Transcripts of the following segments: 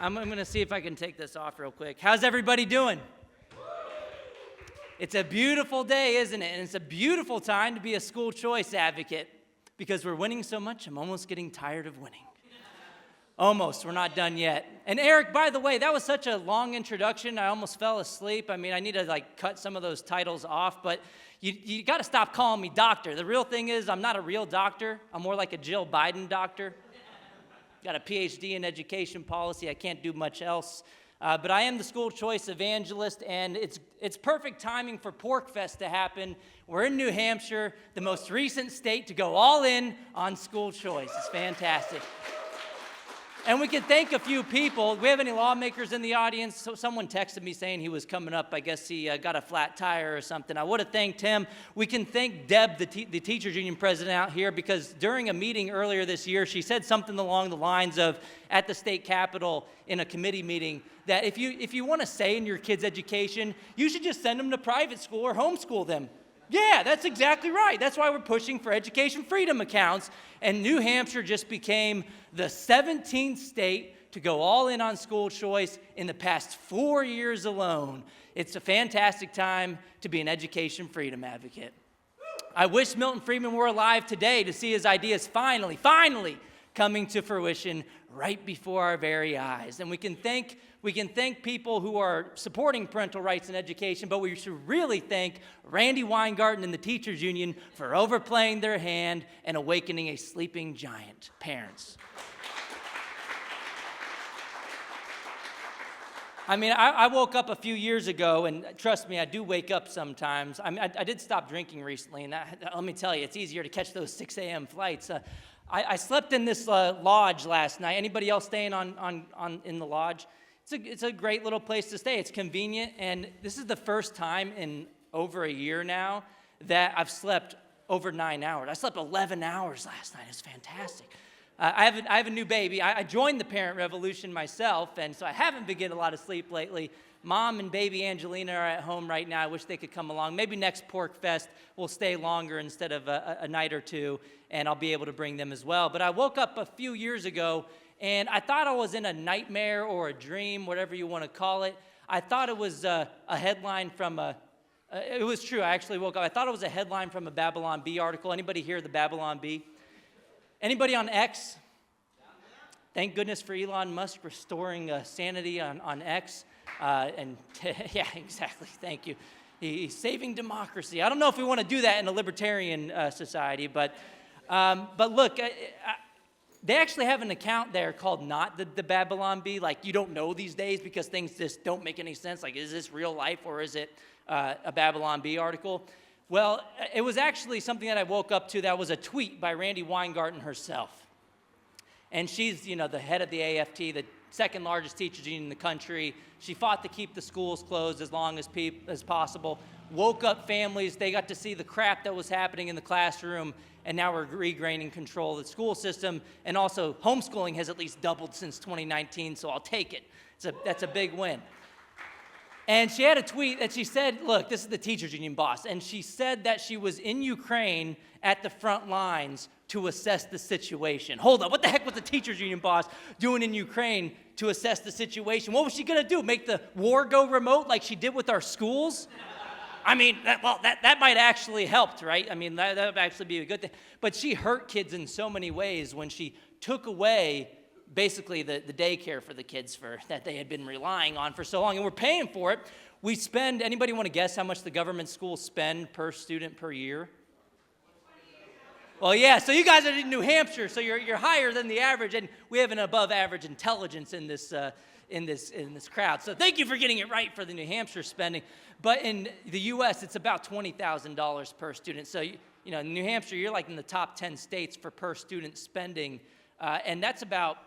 I'm going to see if I can take this off real quick. How's everybody doing? It's a beautiful day, isn't it? And it's a beautiful time to be a school choice advocate because we're winning so much, I'm almost getting tired of winning. Almost, we're not done yet. And Eric, by the way, that was such a long introduction, I almost fell asleep. I mean, I need to cut some of those titles off, but you got to stop calling me doctor. The real thing is I'm not a real doctor. I'm more like a Jill Biden doctor. Got a PhD in education policy. I can't do much else. But I am the school choice evangelist, and it's perfect timing for PorcFest to happen. We're in New Hampshire, the most recent state to go all in on school choice. It's fantastic. And we can thank a few people. Do we have any lawmakers in the audience? So someone texted me saying he was coming up. I guess he got a flat tire or something. I would have thanked him. We can thank Deb, the teachers union president out here, because during a meeting earlier this year, she said something along the lines of, at the state capitol in a committee meeting, that if you want to say in your kids' education, you should just send them to private school or homeschool them. Yeah, that's exactly right. That's why we're pushing for education freedom accounts. And New Hampshire just became the 17th state to go all in on school choice in the past 4 years alone. It's a fantastic time to be an education freedom advocate. I wish Milton Friedman were alive today to see his ideas finally coming to fruition right before our very eyes. And we can thank people who are supporting parental rights in education, but we should really thank Randi Weingarten and the teachers union for overplaying their hand and awakening a sleeping giant. Parents. I mean, I woke up a few years ago, and trust me, I do wake up sometimes. I did stop drinking recently, and let me tell you, it's easier to catch those 6 a.m. flights. I slept in this lodge last night. Anybody else staying in the lodge? It's a great little place to stay. It's convenient, and this is the first time in over a year now that I've slept over 9 hours. I slept 11 hours last night. It's fantastic. I have a new baby. I joined the parent revolution myself, and so I haven't been getting a lot of sleep lately. Mom and baby Angelina are at home right now. I wish they could come along. Maybe next PorcFest we'll stay longer instead of a night or two, and I'll be able to bring them as well. But I woke up a few years ago, and I thought I was in a nightmare or a dream, whatever you want to call it. I thought it was a headline from it was true, I actually woke up. I thought it was a headline from a Babylon Bee article. Anybody hear the Babylon Bee? Anybody on X? Thank goodness for Elon Musk restoring sanity on X. Yeah, exactly, thank you. He's saving democracy. I don't know if we want to do that in a libertarian society, but look, they actually have an account there called Not the Babylon Bee. Like, you don't know these days because things just don't make any sense. Like, is this real life or is it a Babylon Bee article? Well, it was actually something that I woke up to that was a tweet by Randi Weingarten herself. And she's, the head of the AFT, the second largest teachers union in the country. She fought to keep the schools closed as long as possible. Woke up families. They got to see the crap that was happening in the classroom. And now we're regaining control of the school system. And also, homeschooling has at least doubled since 2019, so I'll take it. That's a big win. And she had a tweet that she said, look, this is the teachers union boss, and she said that she was in Ukraine at the front lines to assess the situation. Hold up, what the heck was the teachers union boss doing in Ukraine to assess the situation? What was she gonna do, make the war go remote like she did with our schools? I mean, that might actually helped, right? I mean, that would actually be a good thing. But she hurt kids in so many ways when she took away basically the daycare for the kids that they had been relying on for so long, and we're paying for it. We spend, anybody want to guess how much the government schools spend per student per year? Well, yeah, so you guys are in New Hampshire, so you're higher than the average, and we have an above average intelligence in this crowd. So thank you for getting it right for the New Hampshire spending. But in the U.S., it's about $20,000 per student. So, in New Hampshire, you're like in the top 10 states for per student spending, and that's about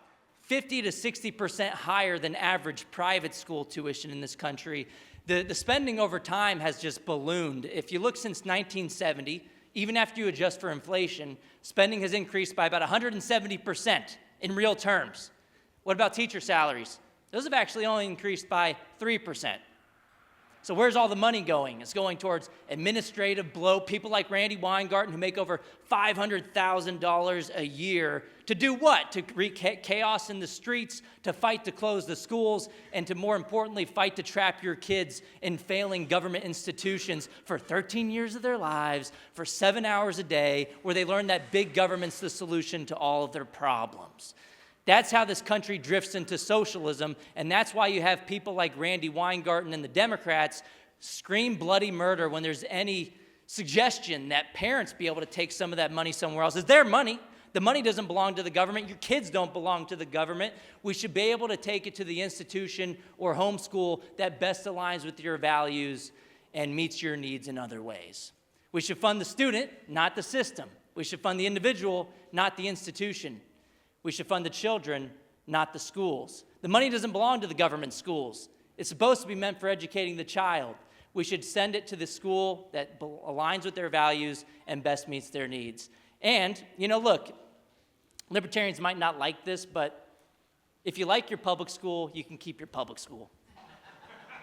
50 to 60% higher than average private school tuition in this country. The spending over time has just ballooned. If you look since 1970, even after you adjust for inflation, spending has increased by about 170% in real terms. What about teacher salaries? Those have actually only increased by 3%. So where's all the money going? It's going towards administrative bloat, people like Randi Weingarten who make over $500,000 a year to do what? To wreak chaos in the streets, to fight to close the schools, and to more importantly, fight to trap your kids in failing government institutions for 13 years of their lives, for 7 hours a day, where they learn that big government's the solution to all of their problems. That's how this country drifts into socialism, and that's why you have people like Randi Weingarten and the Democrats scream bloody murder when there's any suggestion that parents be able to take some of that money somewhere else. It's their money. The money doesn't belong to the government. Your kids don't belong to the government. We should be able to take it to the institution or homeschool that best aligns with your values and meets your needs in other ways. We should fund the student, not the system. We should fund the individual, not the institution. We should fund the children, not the schools. The money doesn't belong to the government schools. It's supposed to be meant for educating the child. We should send it to the school that aligns with their values and best meets their needs. And, look, libertarians might not like this, but if you like your public school, you can keep your public school.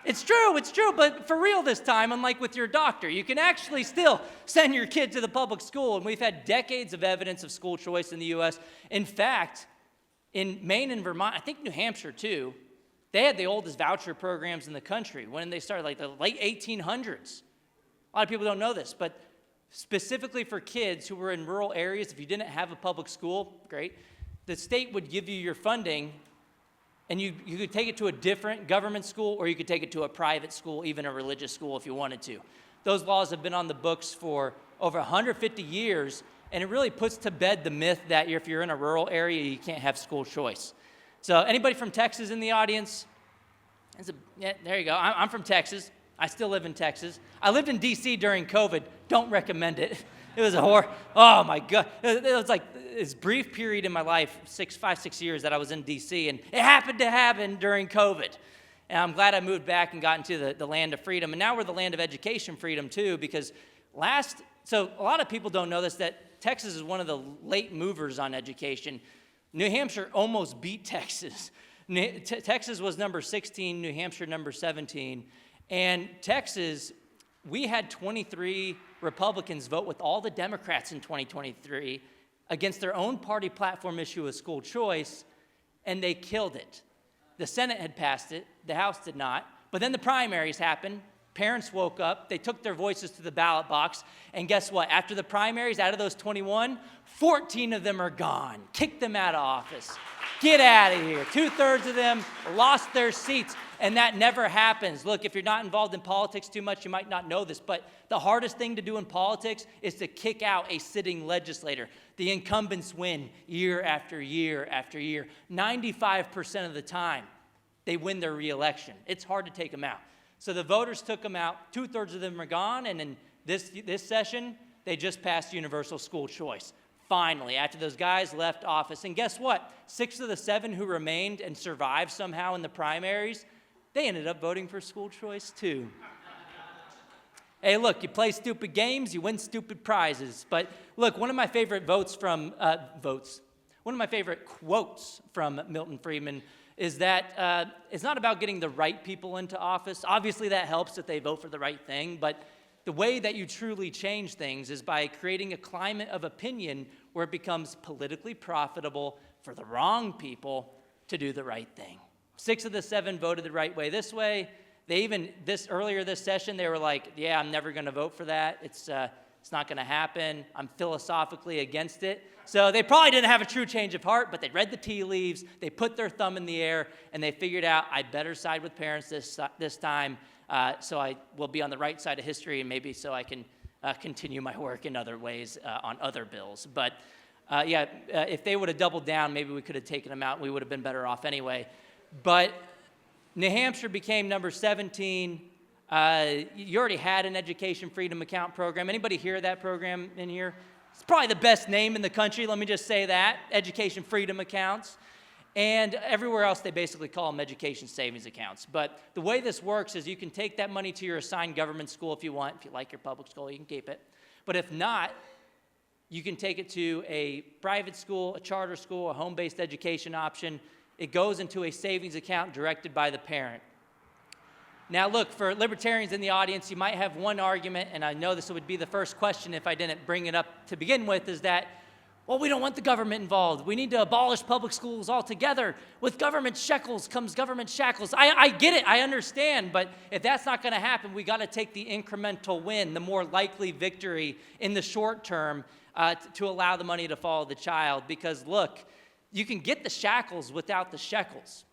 It's true, but for real this time, unlike with your doctor, you can actually still send your kid to the public school, and we've had decades of evidence of school choice in the U.S. In fact, in Maine and Vermont, I think New Hampshire too, they had the oldest voucher programs in the country when they started, like the late 1800s. A lot of people don't know this, but specifically for kids who were in rural areas, if you didn't have a public school, great, the state would give you your funding. And you could take it to a different government school, or you could take it to a private school, even a religious school if you wanted to. Those laws have been on the books for over 150 years, and it really puts to bed the myth that if you're in a rural area, you can't have school choice. So anybody from Texas in the audience? Yeah, there you go. I'm from Texas. I still live in Texas. I lived in D.C. during COVID. Don't recommend it. It was a horror. Oh, my God. It was like this brief period in my life, 6 years that I was in D.C., and it happened to happen during COVID. And I'm glad I moved back and got into the land of freedom. And now we're the land of education freedom, too, because so a lot of people don't know this, that Texas is one of the late movers on education. New Hampshire almost beat Texas. Texas was number 16, New Hampshire number 17. And Texas, we had 23 Republicans vote with all the Democrats in 2023 against their own party platform issue of school choice, and they killed it. The Senate had passed it, the House did not, but then the primaries happened. Parents woke up, they took their voices to the ballot box, and guess what? After the primaries, out of those 21, 14 of them are gone. Kick them out of office. Get out of here. 2/3 of them lost their seats, and that never happens. Look, if you're not involved in politics too much, you might not know this, but the hardest thing to do in politics is to kick out a sitting legislator. The incumbents win year after year after year. 95% of the time, they win their reelection. It's hard to take them out. So the voters took them out. 2/3 of them are gone, and in this session, they just passed universal school choice. Finally, after those guys left office. And guess what? 6 of the 7 who remained and survived somehow in the primaries, they ended up voting for school choice too. Hey, look, you play stupid games, you win stupid prizes. But look, one of my favorite quotes from Milton Friedman is that it's not about getting the right people into office. Obviously, that helps if they vote for the right thing, but the way that you truly change things is by creating a climate of opinion where it becomes politically profitable for the wrong people to do the right thing. 6 of the 7 voted the right way this way. They even, earlier this session, they were like, yeah, I'm never going to vote for that. It's not going to happen. I'm philosophically against it. So they probably didn't have a true change of heart, but they read the tea leaves, they put their thumb in the air, and they figured out, I better side with parents this time, so I will be on the right side of history, and maybe so I can continue my work in other ways on other bills. But if they would have doubled down, maybe we could have taken them out, and we would have been better off anyway. But New Hampshire became number 17. You already had an education freedom account program. Anybody hear that program in here? It's probably the best name in the country, let me just say that, education freedom accounts. And everywhere else, they basically call them education savings accounts. But the way this works is you can take that money to your assigned government school if you want. If you like your public school, you can keep it. But if not, you can take it to a private school, a charter school, a home-based education option. It goes into a savings account directed by the parent. Now look, for libertarians in the audience, you might have one argument, and I know this would be the first question if I didn't bring it up to begin with, is that, well, we don't want the government involved. We need to abolish public schools altogether. With government shekels comes government shackles. I get it, I understand, but if that's not gonna happen, we gotta take the incremental win, the more likely victory in the short term to allow the money to follow the child. Because look, you can get the shackles without the shekels.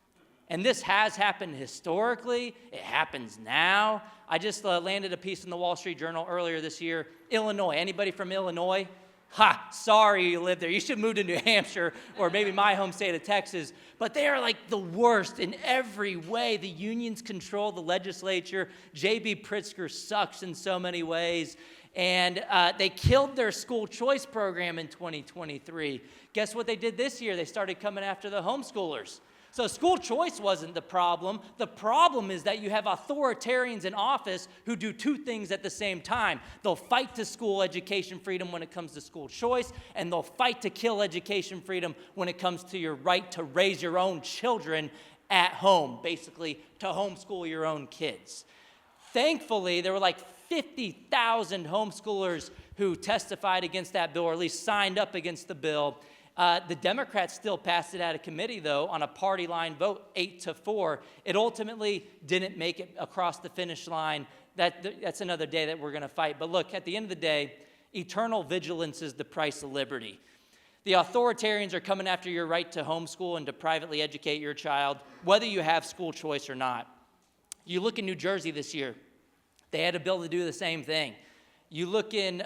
And this has happened historically. It happens now. I just landed a piece in the Wall Street Journal earlier this year. Illinois. Anybody from Illinois? Ha, sorry you live there. You should move to New Hampshire or maybe my home state of Texas. But they are like the worst in every way. The unions control the legislature. J.B. Pritzker sucks in so many ways. And they killed their school choice program in 2023. Guess what they did this year? They started coming after the homeschoolers. So school choice wasn't the problem. The problem is that you have authoritarians in office who do two things at the same time. They'll fight to school education freedom when it comes to school choice, and they'll fight to kill education freedom when it comes to your right to raise your own children at home, basically to homeschool your own kids. Thankfully, there were like 50,000 homeschoolers who testified against that bill, or at least signed up against the bill. The Democrats still passed it out of committee, though, on a party line vote, 8-4. It ultimately didn't make it across the finish line. That's another day that we're going to fight. But look, at the end of the day, eternal vigilance is the price of liberty. The authoritarians are coming after your right to homeschool and to privately educate your child, whether you have school choice or not. You look in New Jersey this year, they had a bill to do the same thing. You look in...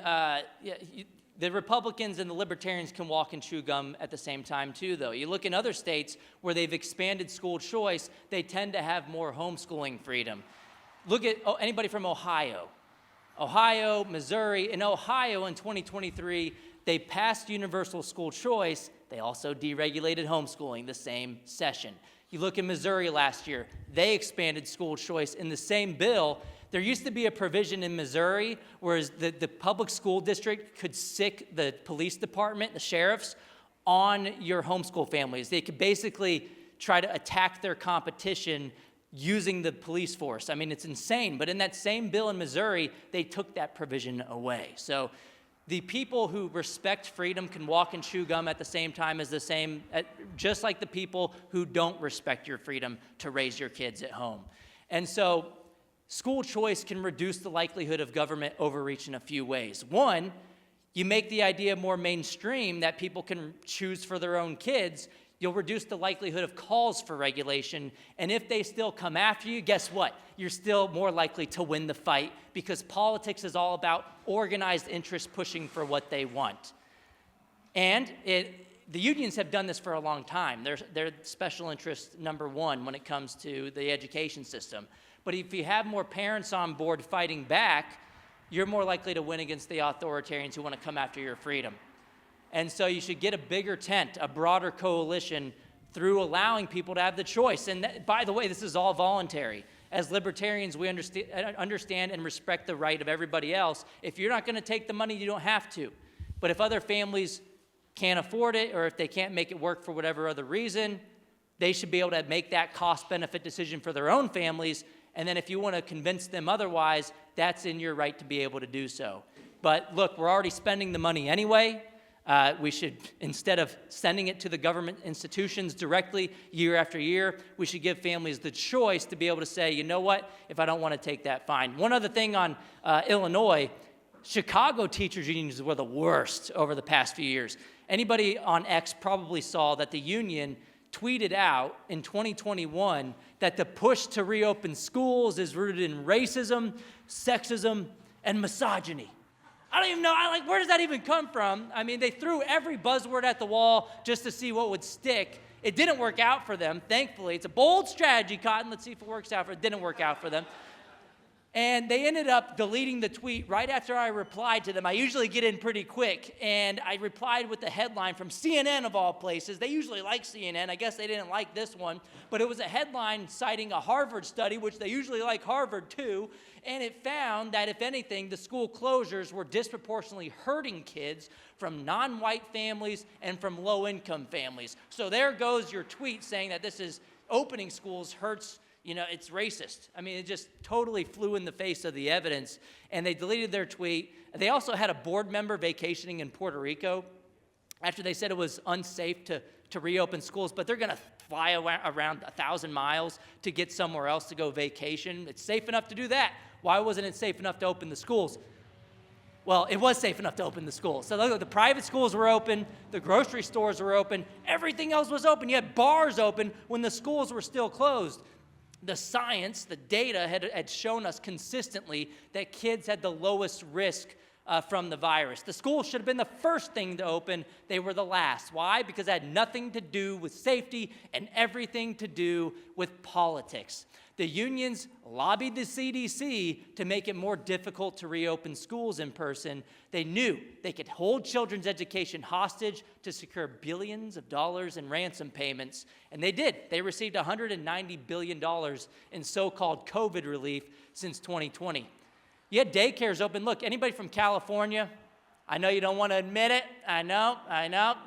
The Republicans and the Libertarians can walk and chew gum at the same time, too, though. You look in other states where they've expanded school choice, they tend to have more homeschooling freedom. Look at anybody from Ohio. Ohio, Missouri. In Ohio in 2023, they passed universal school choice. They also deregulated homeschooling the same session. You look in Missouri last year, they expanded school choice in the same bill. There used to be a provision in Missouri where the public school district could sick the police department, the sheriffs, on your homeschool families. They could basically try to attack their competition using the police force. I mean, it's insane. But in that same bill in Missouri, they took that provision away. So the people who respect freedom can walk and chew gum at the same time as just like the people who don't respect your freedom to raise your kids at home. And so school choice can reduce the likelihood of government overreach in a few ways. One, you make the idea more mainstream that people can choose for their own kids. You'll reduce the likelihood of calls for regulation. And if they still come after you, guess what? You're still more likely to win the fight because politics is all about organized interests pushing for what they want. And the unions have done this for a long time. They're special interest number one when it comes to the education system. But if you have more parents on board fighting back, you're more likely to win against the authoritarians who want to come after your freedom. And so you should get a bigger tent, a broader coalition through allowing people to have the choice. And by the way, this is all voluntary. As libertarians, we understand and respect the right of everybody else. If you're not going to take the money, you don't have to. But if other families can't afford it or if they can't make it work for whatever other reason, they should be able to make that cost-benefit decision for their own families. And then if you want to convince them otherwise, that's in your right to be able to do so. But look, we're already spending the money anyway. We should, instead of sending it to the government institutions directly year after year, we should give families the choice to be able to say, you know what, if I don't want to take that, fine. One other thing on Illinois, Chicago teachers' unions were the worst over the past few years. Anybody on X probably saw that the union tweeted out in 2021 that the push to reopen schools is rooted in racism, sexism, and misogyny. I don't even know, where does that even come from? I mean, they threw every buzzword at the wall just to see what would stick. It didn't work out for them, thankfully. It's a bold strategy, Cotton. Let's see if it works out for them. It didn't work out for them. And they ended up deleting the tweet right after I replied to them. I usually get in pretty quick, and I replied with the headline from CNN of all places. They usually like CNN. I guess they didn't like this one, but it was a headline citing a Harvard study, which they usually like Harvard too, and it found that, if anything, the school closures were disproportionately hurting kids from non-white families and from low-income families. So there goes your tweet saying that this is opening schools hurts it's racist. I mean, it just totally flew in the face of the evidence, and they deleted their tweet. They also had a board member vacationing in Puerto Rico after they said it was unsafe to reopen schools, but they're going to fly around 1,000 miles to get somewhere else to go vacation. It's safe enough to do that. Why wasn't it safe enough to open the schools? Well, it was safe enough to open the schools. So look, the private schools were open, the grocery stores were open, everything else was open. You had bars open when the schools were still closed. The science, the data had shown us consistently that kids had the lowest risk from the virus. The schools should have been the first thing to open. They were the last. Why? Because it had nothing to do with safety and everything to do with politics. The unions lobbied the CDC to make it more difficult to reopen schools in person. They knew they could hold children's education hostage to secure billions of dollars in ransom payments, and they did. They received $190 billion in so-called COVID relief since 2020. You had daycares open. Look, anybody from California? I know you don't want to admit it. I know.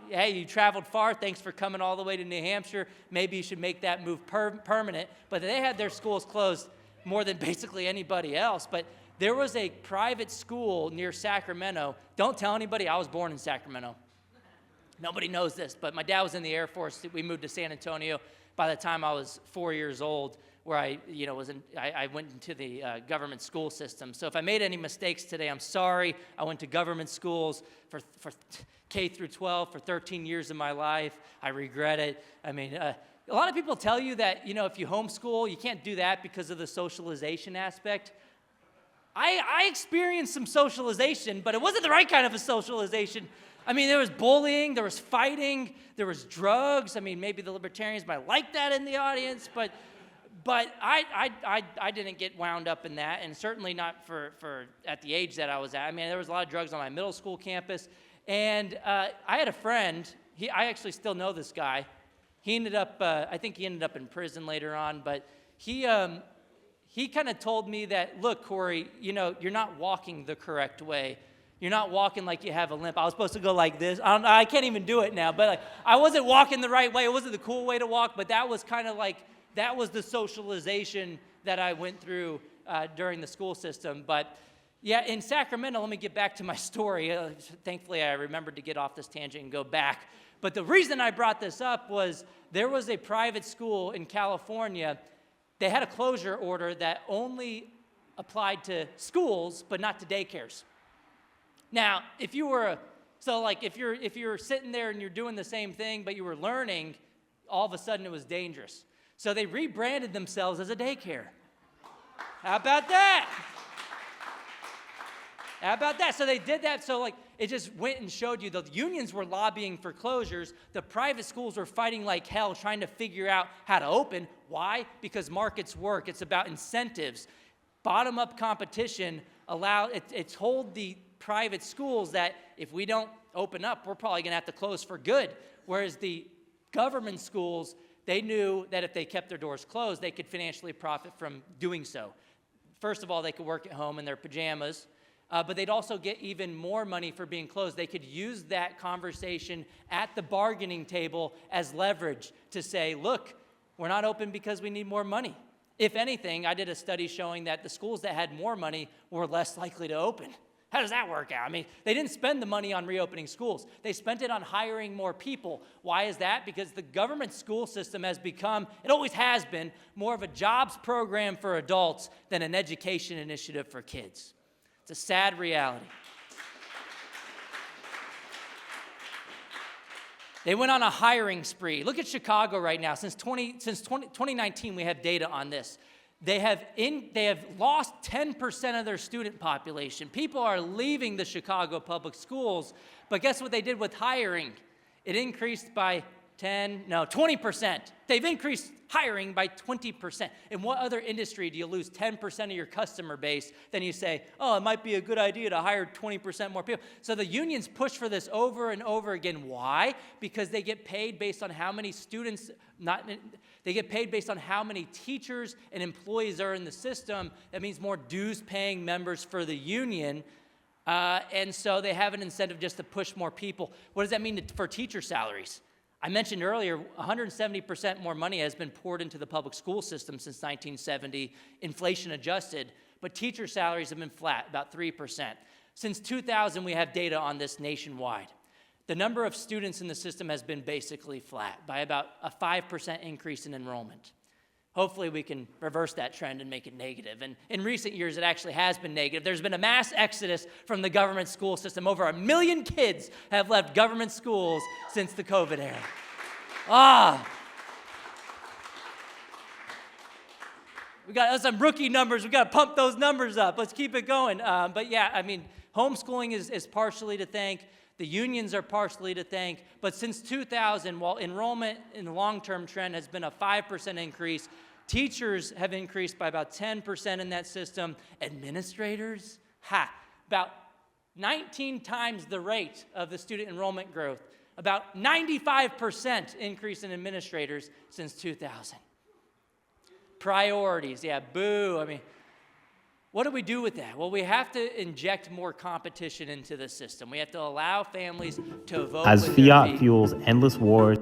Hey, you traveled far. Thanks for coming all the way to New Hampshire. Maybe you should make that move permanent. But they had their schools closed more than basically anybody else. But there was a private school near Sacramento. Don't tell anybody I was born in Sacramento. Nobody knows this, but my dad was in the Air Force. We moved to San Antonio by the time I was 4 years old, where I went into the government school system. So if I made any mistakes today, I'm sorry. I went to government schools for K through 12 for 13 years of my life. I regret it. I mean, a lot of people tell you that, if you homeschool, you can't do that because of the socialization aspect. I experienced some socialization, but it wasn't the right kind of a socialization. I mean, there was bullying, there was fighting, there was drugs. I mean, maybe the libertarians might like that in the audience, but I didn't get wound up in that, and certainly not for at the age that I was at. I mean, there was a lot of drugs on my middle school campus, and I had a friend. I actually still know this guy. He ended up, I think he ended up in prison later on, but he kind of told me that, look, Corey, you're not walking the correct way. You're not walking like you have a limp. I was supposed to go like this. I can't even do it now, but I wasn't walking the right way. It wasn't the cool way to walk, but that was kind of like, that was the socialization that I went through during the school system. But yeah, in Sacramento, let me get back to my story. Thankfully, I remembered to get off this tangent and go back. But the reason I brought this up was there was a private school in California. They had a closure order that only applied to schools, but not to daycares. Now, if you were sitting there and you're doing the same thing, but you were learning, all of a sudden it was dangerous. So they rebranded themselves as a daycare. How about that? How about that? So they did that. So it just went and showed you the unions were lobbying for closures. The private schools were fighting like hell, trying to figure out how to open. Why? Because markets work. It's about incentives. Bottom-up competition told the private schools that if we don't open up, we're probably going to have to close for good. Whereas the government schools, they knew that if they kept their doors closed, they could financially profit from doing so. First of all, they could work at home in their pajamas, but they'd also get even more money for being closed. They could use that conversation at the bargaining table as leverage to say, look, we're not open because we need more money. If anything, I did a study showing that the schools that had more money were less likely to open. How does that work out? I mean, they didn't spend the money on reopening schools. They spent it on hiring more people. Why is that? Because the government school system has become, it always has been, more of a jobs program for adults than an education initiative for kids. It's a sad reality. They went on a hiring spree. Look at Chicago right now. Since 2019, we have data on this. They have lost 10% of their student population. People are leaving the Chicago public schools, but guess what they did with hiring? It increased by 20%. They've increased hiring by 20%. In what other industry do you lose 10% of your customer base? Then you say, oh, it might be a good idea to hire 20% more people. So the unions push for this over and over again. Why? Because they get paid based on how many students, they get paid based on how many teachers and employees are in the system. That means more dues-paying members for the union. And so they have an incentive just to push more people. What does that mean for teacher salaries? I mentioned earlier, 170% more money has been poured into the public school system since 1970, inflation adjusted, but teacher salaries have been flat, about 3%. Since 2000, we have data on this nationwide. The number of students in the system has been basically flat by about a 5% increase in enrollment. Hopefully we can reverse that trend and make it negative. And in recent years, it actually has been negative. There's been a mass exodus from the government school system. Over 1 million kids have left government schools since the COVID era. We got some rookie numbers. We got to pump those numbers up. Let's keep it going. But yeah, I mean, homeschooling is partially to thank. The unions are partially to thank. But since 2000, while enrollment in the long-term trend has been a 5% increase, teachers have increased by about 10% in that system. Administrators, about 19 times the rate of the student enrollment growth. About 95% increase in administrators since 2000. Priorities, yeah, boo. I mean, what do we do with that? Well, we have to inject more competition into the system. We have to allow families to vote as with their fiat feet. fuels endless wars.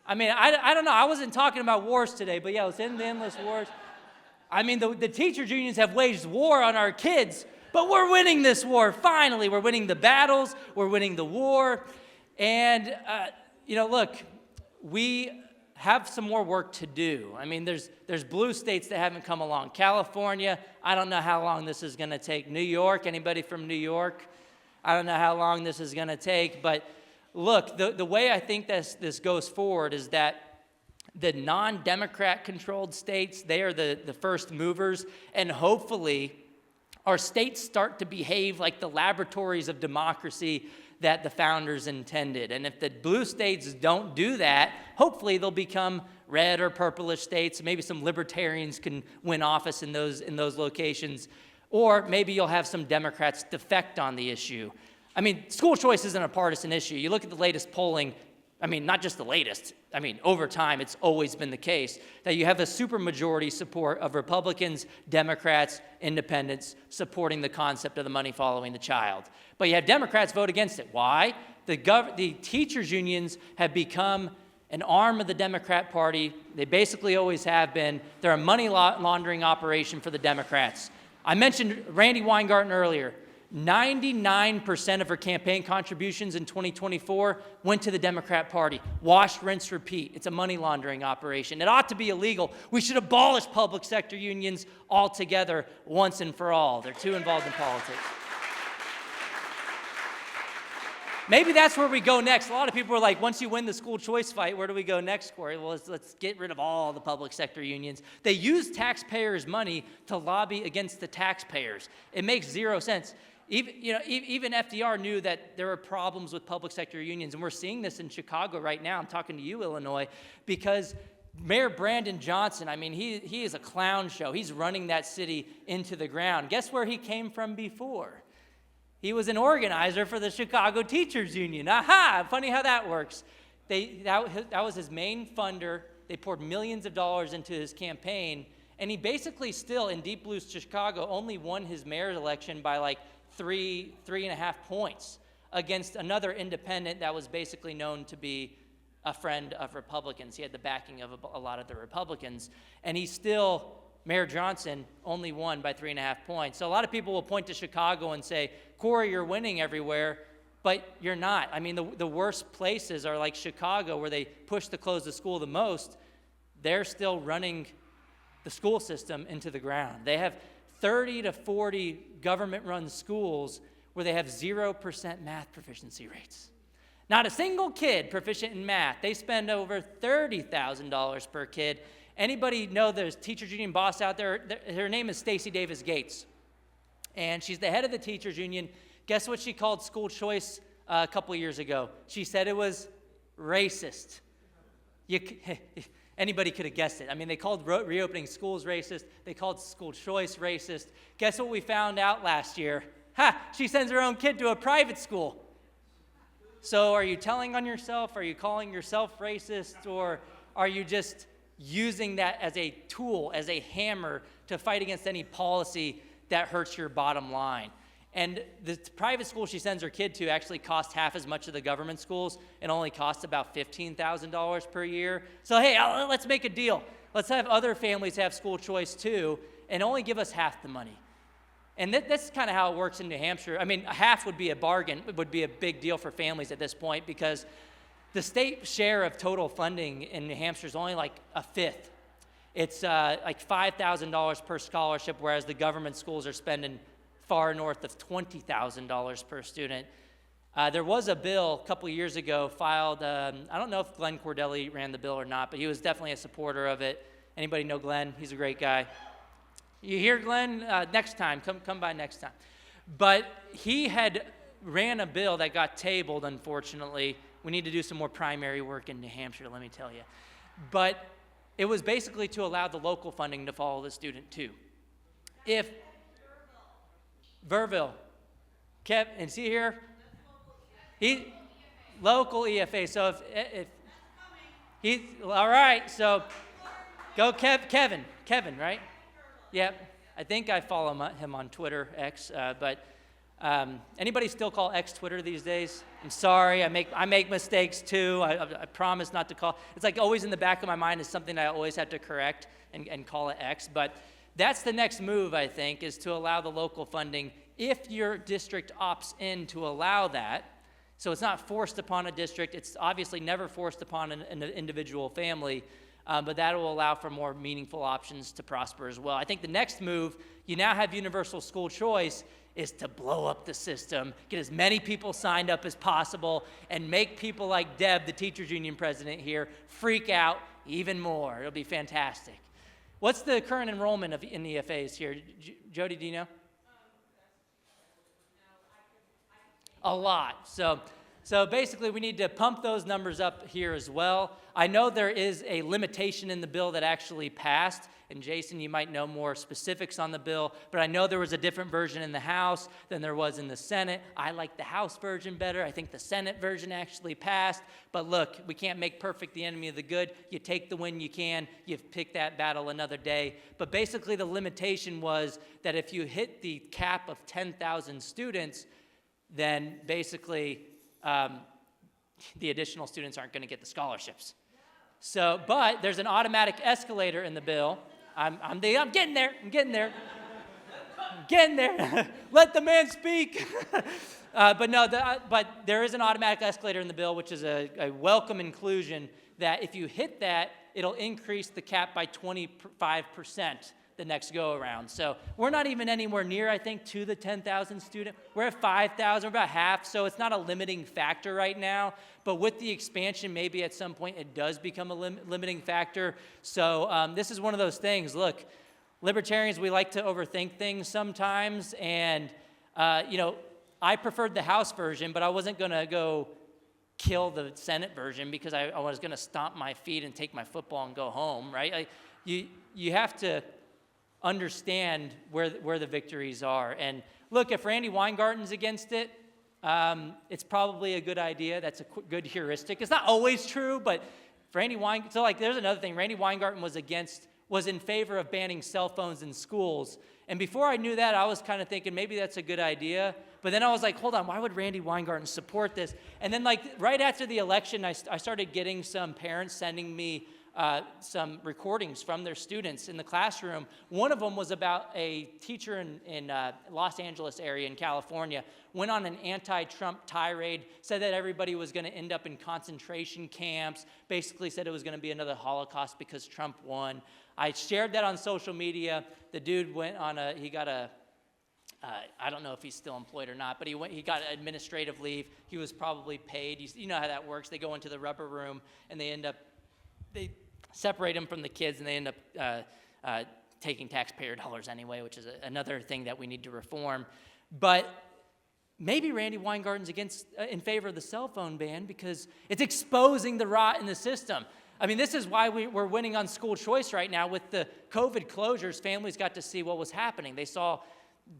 I mean, I don't know. I wasn't talking about wars today, but yeah, it's in the endless wars. I mean, the teachers' unions have waged war on our kids, but we're winning this war. Finally, we're winning the battles. We're winning the war. And, look, we have some more work to do. I mean, there's blue states that haven't come along. California, I don't know how long this is going to take. New York, anybody from New York? I don't know how long this is going to take. But look, the way I think this goes forward is that the non-Democrat controlled states, they are the first movers, and hopefully our states start to behave like the laboratories of democracy that the founders intended. And if the blue states don't do that, hopefully they'll become red or purplish states. Maybe some libertarians can win office in those locations. Or maybe you'll have some Democrats defect on the issue. I mean, school choice isn't a partisan issue. You look at the latest polling, I mean, not just the latest. I mean, over time, it's always been the case that you have a supermajority support of Republicans, Democrats, independents supporting the concept of the money following the child. But you have Democrats vote against it. Why? The teachers' unions have become an arm of the Democrat Party. They basically always have been. They're a money laundering operation for the Democrats. I mentioned Randi Weingarten earlier. 99% of her campaign contributions in 2024 went to the Democrat Party. Wash, rinse, repeat. It's a money laundering operation. It ought to be illegal. We should abolish public sector unions altogether once and for all. They're too involved in politics. Maybe that's where we go next. A lot of people are like, once you win the school choice fight, where do we go next, Corey? Well, let's get rid of all the public sector unions. They use taxpayers' money to lobby against the taxpayers. It makes zero sense. Even FDR knew that there were problems with public sector unions, and we're seeing this in Chicago right now. I'm talking to you, Illinois, because Mayor Brandon Johnson, I mean, he is a clown show. He's running that city into the ground. Guess where he came from before? He was an organizer for the Chicago Teachers Union. Aha! Funny how that works. That was his main funder. They poured millions of dollars into his campaign, and he basically still, in deep blue Chicago, only won his mayor's election by like 3.5 points against another independent that was basically known to be a friend of Republicans. He had the backing of a lot of the Republicans, and he still, Mayor Johnson, only won by 3.5 points. So a lot of people will point to Chicago and say, Corey, you're winning everywhere, but you're not. I mean, the worst places are like Chicago, where they push to close the school the most. They're still running the school system into the ground. They have 30 to 40 government-run schools where they have 0% math proficiency rates. Not a single kid proficient in math. They spend over $30,000 per kid. Anybody know there's teachers union boss out there? Her name is Stacey Davis Gates, and she's the head of the teachers union. Guess what she called school choice a couple years ago? She said it was racist. Anybody could have guessed it. I mean, they called reopening schools racist. They called school choice racist. Guess what we found out last year? She sends her own kid to a private school. So are you telling on yourself? Are you calling yourself racist? Or are you just using that as a tool, as a hammer to fight against any policy that hurts your bottom line? And the private school she sends her kid to actually costs half as much as the government schools and only costs about $15,000 per year. So hey, let's make a deal. Let's have other families have school choice too and only give us half the money. And that's kind of how it works in New Hampshire. I mean, half would be a bargain. It would be a big deal for families at this point because the state share of total funding in New Hampshire is only like a fifth. It's like $5,000 per scholarship, whereas the government schools are spending far north of $20,000 per student. There was a bill a couple years ago filed, I don't know if Glenn Cordelli ran the bill or not, but he was definitely a supporter of it. Anybody know Glenn? He's a great guy. You hear Glenn? Next time, come by next time. But he had ran a bill that got tabled, unfortunately. We need to do some more primary work in New Hampshire, let me tell you. But it was basically to allow the local funding to follow the student too. If Verville. Kev, and see here? He, local EFA. So if he's, all right, so go Kevin, right? Yep. I think I follow him on Twitter, X, but anybody still call X Twitter these days? I'm sorry, I make mistakes too. I promise not to call. It's like always in the back of my mind is something I always have to correct and call it X, but that's the next move, I think, is to allow the local funding if your district opts in to allow that. So it's not forced upon a district. It's obviously never forced upon an individual family, but that will allow for more meaningful options to prosper as well. I think the next move, you now have universal school choice, is to blow up the system, get as many people signed up as possible, and make people like Deb, the teachers union president here, freak out even more. It'll be fantastic. What's the current enrollment in EFAs here? Jody, do you know? A lot. So basically, we need to pump those numbers up here as well. I know there is a limitation in the bill that actually passed, and Jason, you might know more specifics on the bill, but I know there was a different version in the House than there was in the Senate. I like the House version better. I think the Senate version actually passed, but look, we can't make perfect the enemy of the good. You take the win you can. You pick that battle another day. But basically, the limitation was that if you hit the cap of 10,000 students, then basically the additional students aren't going to get the scholarships. So, but there's an automatic escalator in the bill. I'm getting there. I'm getting there. Let the man speak. But there is an automatic escalator in the bill, which is a welcome inclusion that if you hit that, it'll increase the cap by 25% the next go around. So we're not even anywhere near, I think, to the 10,000 student. We're at 5,000, we're about half, so it's not a limiting factor right now. But with the expansion, maybe at some point it does become a limiting factor. So this is one of those things. Look, libertarians, we like to overthink things sometimes. And, I preferred the House version, but I wasn't going to go kill the Senate version because I was going to stomp my feet and take my football and go home, right? You have to understand where the victories are. And look, if Randi Weingarten's against it, it's probably a good idea. That's a good heuristic. It's not always true, but Randi Weingarten, so like there's another thing. Randi Weingarten was in favor of banning cell phones in schools. And before I knew that, I was kind of thinking maybe that's a good idea. But then I was like, hold on, why would Randi Weingarten support this? And then like right after the election, I started getting some parents sending me some recordings from their students in the classroom. One of them was about a teacher in Los Angeles area in California, went on an anti-Trump tirade, said that everybody was going to end up in concentration camps, basically said it was going to be another Holocaust because Trump won. I shared that on social media. The dude went on I don't know if he's still employed or not, but he got administrative leave. He was probably paid. You know how that works. They go into the rubber room and they separate him from the kids, and they end up taking taxpayer dollars anyway, which is another thing that we need to reform. But maybe Randi Weingarten's in favor of the cell phone ban because it's exposing the rot in the system. I mean, this is why we're winning on school choice right now. With the COVID closures, families got to see what was happening. They saw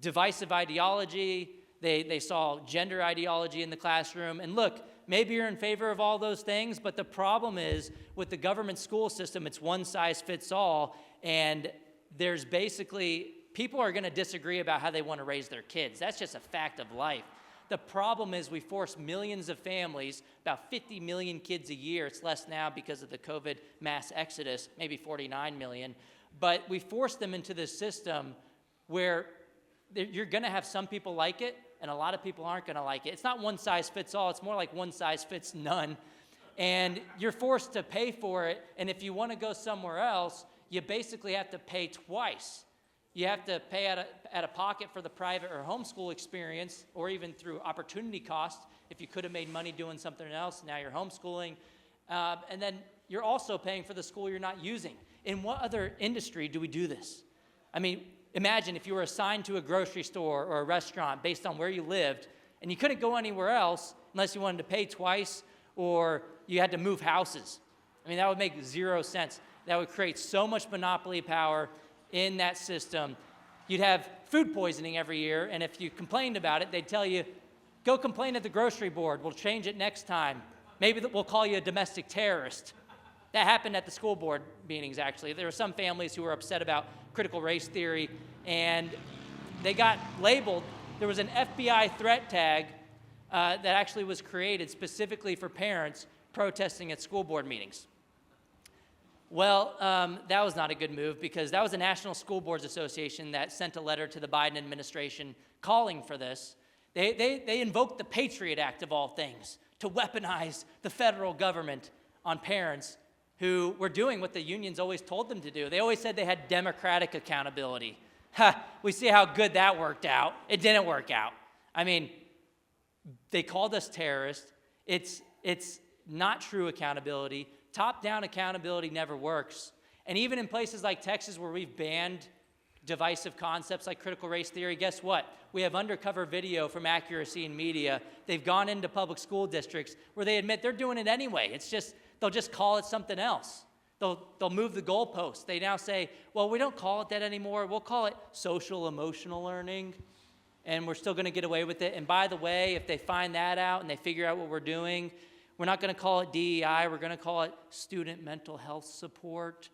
divisive ideology. They saw gender ideology in the classroom. And look, maybe you're in favor of all those things, but the problem is with the government school system, it's one size fits all, and there's basically people are going to disagree about how they want to raise their kids. That's just a fact of life. The problem is we force millions of families, about 50 million kids a year. It's less now because of the COVID mass exodus, maybe 49 million. But we force them into this system where you're going to have some people like it, and a lot of people aren't going to like it. It's not one size fits all. It's more like one size fits none. And you're forced to pay for it. And if you want to go somewhere else, you basically have to pay twice. You have to pay out of pocket for the private or homeschool experience, or even through opportunity cost. If you could have made money doing something else, now you're homeschooling. And then you're also paying for the school you're not using. In what other industry do we do this? I mean, imagine if you were assigned to a grocery store or a restaurant based on where you lived, and you couldn't go anywhere else unless you wanted to pay twice or you had to move houses. I mean, that would make zero sense. That would create so much monopoly power in that system. You'd have food poisoning every year, and if you complained about it, they'd tell you, go complain at the grocery board. We'll change it next time. Maybe we'll call you a domestic terrorist. That happened at the school board meetings, actually. There were some families who were upset about critical race theory, and they got labeled. There was an FBI threat tag that actually was created specifically for parents protesting at school board meetings. Well, that was not a good move, because that was the National School Boards Association that sent a letter to the Biden administration calling for this. They invoked the Patriot Act, of all things, to weaponize the federal government on parents who were doing what the unions always told them to do. They always said they had democratic accountability. We see how good that worked out. It didn't work out. I mean, they called us terrorists. It's not true accountability. Top-down accountability never works. And even in places like Texas, where we've banned divisive concepts like critical race theory, guess what? We have undercover video from Accuracy in Media. They've gone into public school districts where they admit they're doing it anyway. It's just, they'll just call it something else. They'll move the goalposts. They now say, well, we don't call it that anymore. We'll call it social emotional learning, and we're still going to get away with it. And by the way, if they find that out and they figure out what we're doing, we're not going to call it DEI. We're going to call it student mental health support.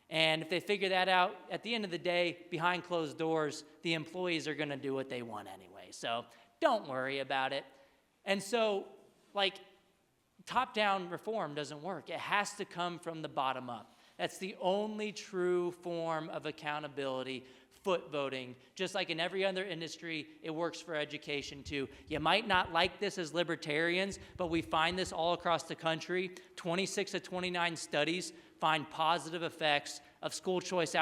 And if they figure that out, at the end of the day, behind closed doors, the employees are going to do what they want anyway. So don't worry about it. And so, top-down reform doesn't work. It has to come from the bottom up. That's the only true form of accountability. Foot voting. Just like in every other industry, it works for education too. You might not like this as libertarians, but we find this all across the country. 26 of 29 studies find positive effects of school choice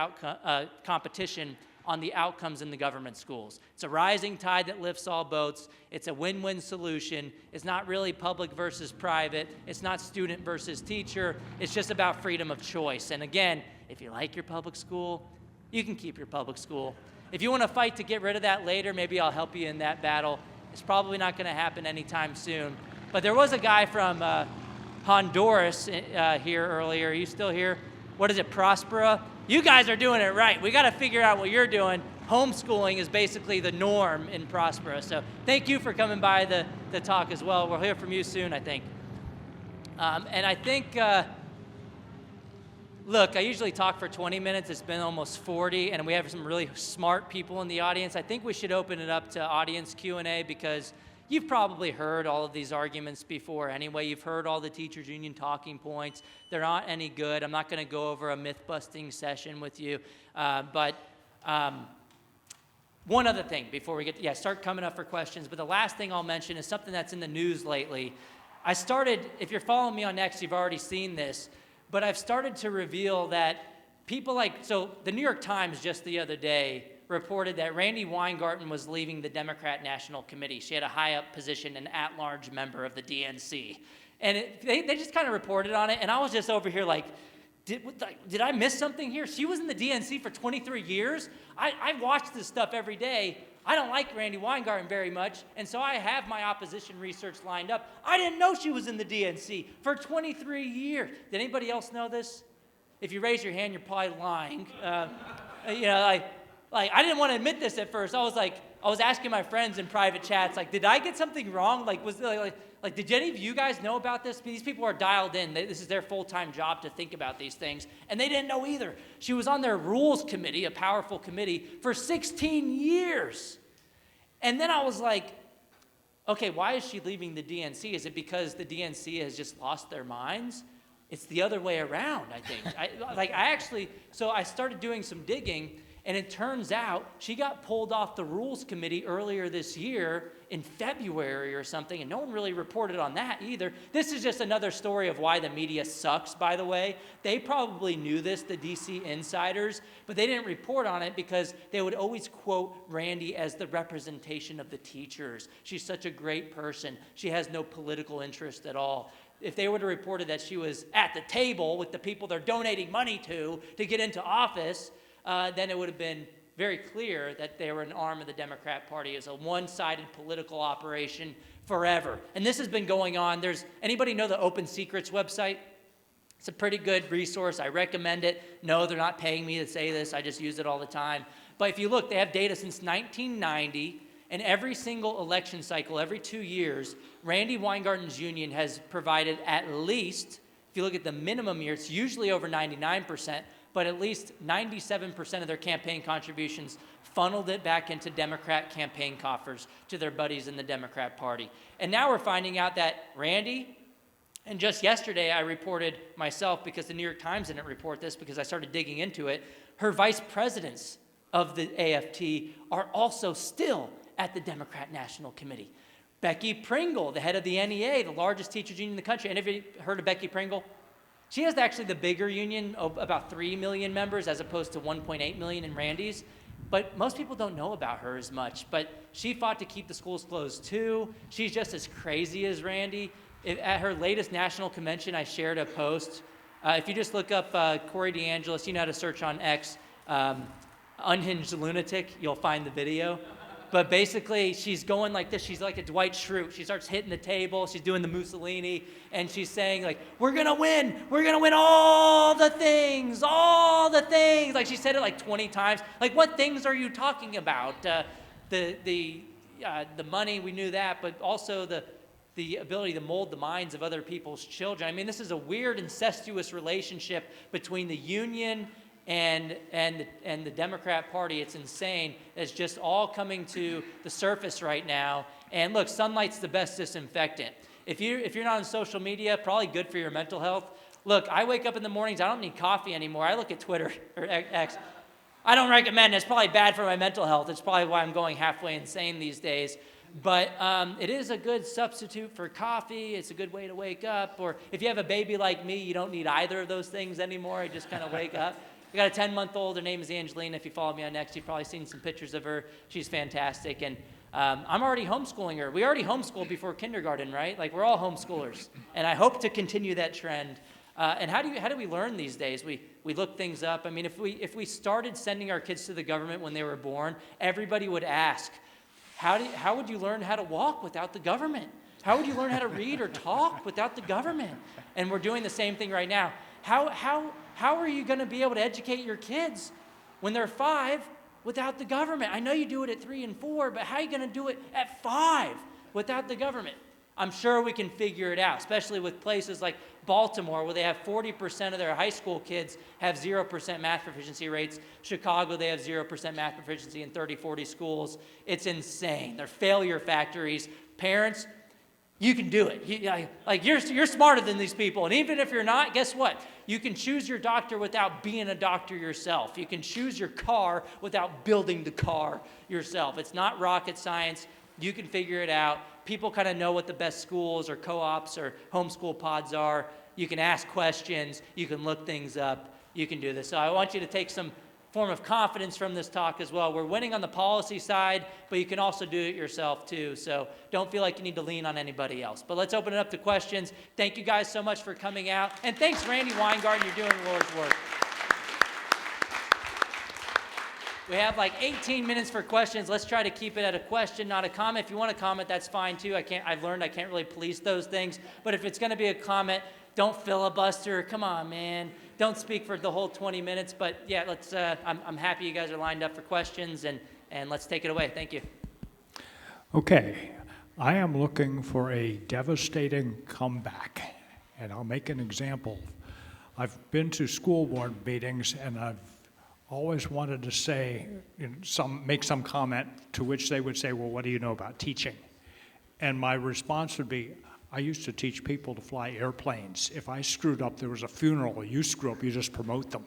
competition on the outcomes in the government schools. It's a rising tide that lifts all boats. It's a win-win solution. It's not really public versus private. It's not student versus teacher. It's just about freedom of choice. And again, if you like your public school, you can keep your public school. If you want to fight to get rid of that later, maybe I'll help you in that battle. It's probably not going to happen anytime soon. But there was a guy from Honduras here earlier. Are you still here? What is it, Prospera? You guys are doing it right. We got to figure out what you're doing. Homeschooling is basically the norm in Prospera. So thank you for coming by the talk as well. We'll hear from you soon, I think. And I think... Look, I usually talk for 20 minutes. It's been almost 40, and we have some really smart people in the audience. I think we should open it up to audience Q&A, because you've probably heard all of these arguments before anyway. You've heard all the teachers union talking points. They're not any good. I'm not going to go over a myth-busting session with you. But one other thing before we start coming up for questions. But the last thing I'll mention is something that's in the news lately. I started, if you're following me on X, you've already seen this. But I've started to reveal that people so the New York Times just the other day reported that Randi Weingarten was leaving the Democrat National Committee. She had a high-up position, an at-large member of the DNC. And they just kind of reported on it, and I was just over here like, did I miss something here? She was in the DNC for 23 years? I watch this stuff every day. I don't like Randi Weingarten very much, and so I have my opposition research lined up. I didn't know she was in the DNC for 23 years. Did anybody else know this? If you raise your hand, you're probably lying. I didn't want to admit this at first. I was asking my friends in private chats, did I get something wrong? Like, did any of you guys know about this? These people are dialed in. This is their full-time job to think about these things, and they didn't know either. She was on their rules committee, a powerful committee, for 16 years. And then I was like, okay, why is she leaving the DNC? Is it because the DNC has just lost their minds? It's the other way around, I think. So I started doing some digging, and it turns out she got pulled off the rules committee earlier this year in February or something, and no one really reported on that either. This is just another story of why the media sucks, by the way. They probably knew this, the DC insiders, but they didn't report on it because they would always quote Randi as the representation of the teachers. She's such a great person. She has no political interest at all. If they would have reported that she was at the table with the people they're donating money to get into office, then it would have been very clear that they were an arm of the Democrat Party. It was a one-sided political operation forever. And this has been going on. Anybody know the Open Secrets website? It's a pretty good resource. I recommend it. No, they're not paying me to say this. I just use it all the time. But if you look, they have data since 1990, and every single election cycle, every 2 years, Randi Weingarten's union has provided at least, if you look at the minimum year, it's usually over 99%, but at least 97% of their campaign contributions funneled it back into Democrat campaign coffers to their buddies in the Democrat Party. And now we're finding out that Randi, and just yesterday I reported myself, because the New York Times didn't report this because I started digging into it, her vice presidents of the AFT are also still at the Democrat National Committee. Becky Pringle, the head of the NEA, the largest teachers union in the country. Any of you heard of Becky Pringle? She has actually the bigger union of about 3 million members as opposed to 1.8 million in Randi's. But most people don't know about her as much. But she fought to keep the schools closed too. She's just as crazy as Randi. At her latest national convention, I shared a post. If you just look up Corey DeAngelis, you know how to search on X, unhinged lunatic, you'll find the video. But basically, she's going like this. She's like a Dwight Schrute. She starts hitting the table. She's doing the Mussolini. And she's saying, like, we're going to win. We're going to win all the things. All the things. Like, she said it like 20 times. Like, what things are you talking about? The money, we knew that. But also the ability to mold the minds of other people's children. I mean, this is a weird, incestuous relationship between the union and the Democrat Party. It's insane. It's just all coming to the surface right now. And look, sunlight's the best disinfectant. If you're not on social media, probably good for your mental health. Look, I wake up in the mornings, I don't need coffee anymore. I look at Twitter or X. I don't recommend it. It's probably bad for my mental health. It's probably why I'm going halfway insane these days. But it is a good substitute for coffee. It's a good way to wake up. Or if you have a baby like me, you don't need either of those things anymore. You just kind of wake up. I got a 10-month-old. Her name is Angelina. If you follow me on X, you've probably seen some pictures of her. She's fantastic. And I'm already homeschooling her. We already homeschooled before kindergarten, right? Like, we're all homeschoolers. And I hope to continue that trend. And how do we learn these days? We look things up. I mean, if we started sending our kids to the government when they were born, everybody would ask, how would you learn how to walk without the government? How would you learn how to read or talk without the government? And we're doing the same thing right now. How are you going to be able to educate your kids when they're 5 without the government? I know you do it at 3 and 4, but how are you going to do it at 5 without the government? I'm sure we can figure it out, especially with places like Baltimore, where they have 40% of their high school kids have 0% math proficiency rates. Chicago, they have 0% math proficiency in 30, 40 schools. It's insane. They're failure factories. Parents, you can do it. You're smarter than these people. And even if you're not, guess what? You can choose your doctor without being a doctor yourself. You can choose your car without building the car yourself. It's not rocket science. You can figure it out. People kind of know what the best schools or co-ops or homeschool pods are. You can ask questions. You can look things up. You can do this. So I want you to take some form of confidence from this talk as well. We're winning on the policy side, but you can also do it yourself too. So don't feel like you need to lean on anybody else. But let's open it up to questions. Thank you guys so much for coming out. And thanks, Randi Weingarten. You're doing the Lord's work. We have like 18 minutes for questions. Let's try to keep it at a question, not a comment. If you want to comment, that's fine too. I've learned I can't really police those things. But if it's going to be a comment, don't filibuster. Come on, man. Don't speak for the whole 20 minutes. But yeah, I'm happy you guys are lined up for questions, and let's take it away. Thank you. Okay. I am looking for a devastating comeback, and I'll make an example. I've been to school board meetings, and I've always wanted to say, make some comment to which they would say, well, what do you know about teaching? And my response would be, I used to teach people to fly airplanes. If I screwed up, there was a funeral, you screw up, you just promote them.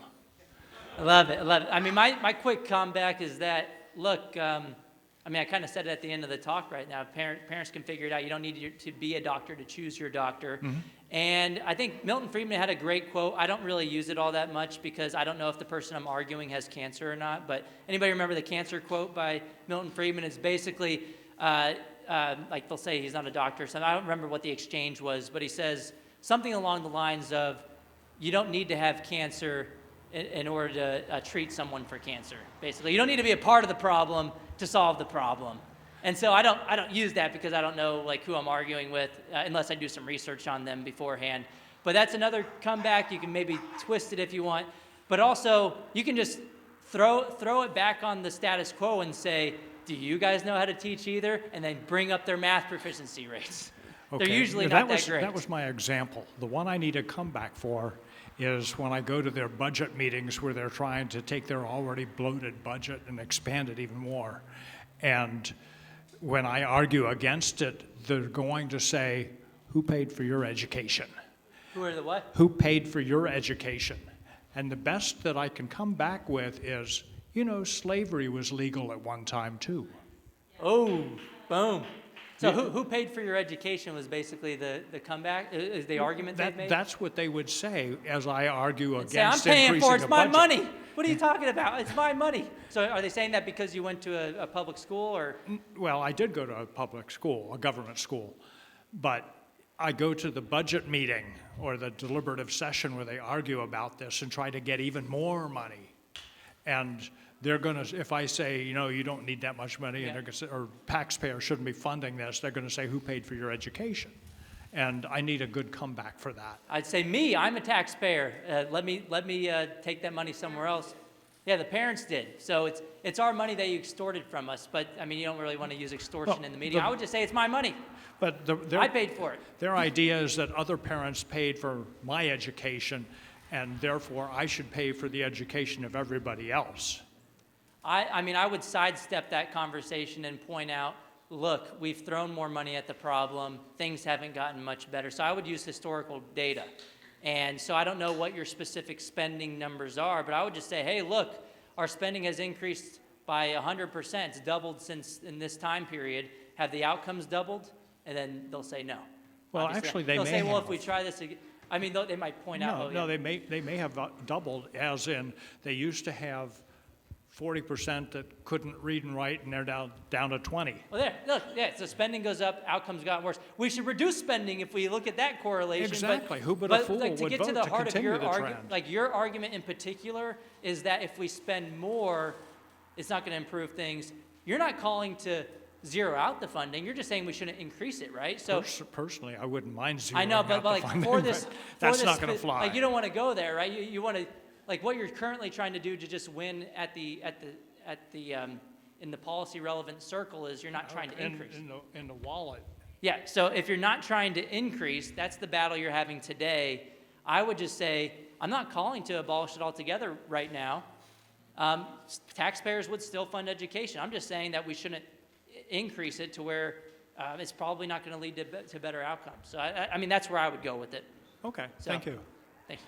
I love it, I love it. I mean, my quick comeback is that, look, I kind of said it at the end of the talk right now. Parents can figure it out. You don't need to be a doctor to choose your doctor. Mm-hmm. And I think Milton Friedman had a great quote. I don't really use it all that much because I don't know if the person I'm arguing has cancer or not. But anybody remember the cancer quote by Milton Friedman? It's basically, like they'll say he's not a doctor or something. I don't remember what the exchange was, but he says something along the lines of, you don't need to have cancer in order to treat someone for cancer, basically. You don't need to be a part of the problem to solve the problem. And so I don't use that because I don't know like who I'm arguing with unless I do some research on them beforehand. But that's another comeback. You can maybe twist it if you want. But also, you can just throw it back on the status quo and say, do you guys know how to teach either? And then bring up their math proficiency rates. Okay. They're usually not that great. That was my example. The one I need a comeback for is when I go to their budget meetings where they're trying to take their already bloated budget and expand it even more. And when I argue against it, they're going to say, who paid for your education? Who are the what? Who paid for your education? And the best that I can come back with is, slavery was legal at one time too. Oh, boom. So who paid for your education was basically the comeback, is the argument they made? That's what they would say as I argue against I'm paying for it, it's my budget. money. What are you talking about? It's my money. So are they saying that because you went to a public school or? Well, I did go to a public school, a government school, but I go to the budget meeting or the deliberative session where they argue about this and try to get even more money. And they're going to, if I say, you don't need that much money, and they're going to say, or taxpayers shouldn't be funding this, they're going to say, who paid for your education? And I need a good comeback for that. I'd say I'm a taxpayer. Let me take that money somewhere else. Yeah, the parents did. So it's our money that you extorted from us. But you don't really want to use extortion in the media. I would just say it's my money. But I paid for it. Their idea is that other parents paid for my education, and therefore I should pay for the education of everybody else. I would sidestep that conversation and point out, look, we've thrown more money at the problem. Things haven't gotten much better. So I would use historical data. And so I don't know what your specific spending numbers are, but I would just say, hey, look, our spending has increased by 100%. It's doubled since in this time period. Have the outcomes doubled? And then they'll say no. Well, actually, they'll say, well, if we try this again. They might point out. No, they may have doubled, as in they used to have 40% that couldn't read and write, and they're down to 20. Well, so spending goes up, outcomes got worse. We should reduce spending if we look at that correlation. Exactly. Who but a fool would vote to continue the trend? Like your argument in particular is that if we spend more, it's not going to improve things. You're not calling to zero out the funding. You're just saying we shouldn't increase it, right? So personally, I wouldn't mind zeroing I know, out the funding, that's not going to fly. Like you don't want to go there, right? You want to. Like what you're currently trying to do to just win in the policy relevant circle is you're not trying to increase. In the wallet. Yeah, so if you're not trying to increase, that's the battle you're having today. I would just say, I'm not calling to abolish it altogether right now. Taxpayers would still fund education. I'm just saying that we shouldn't increase it to where it's probably not going to lead to better outcomes. So that's where I would go with it. Okay, thank you. Thank you.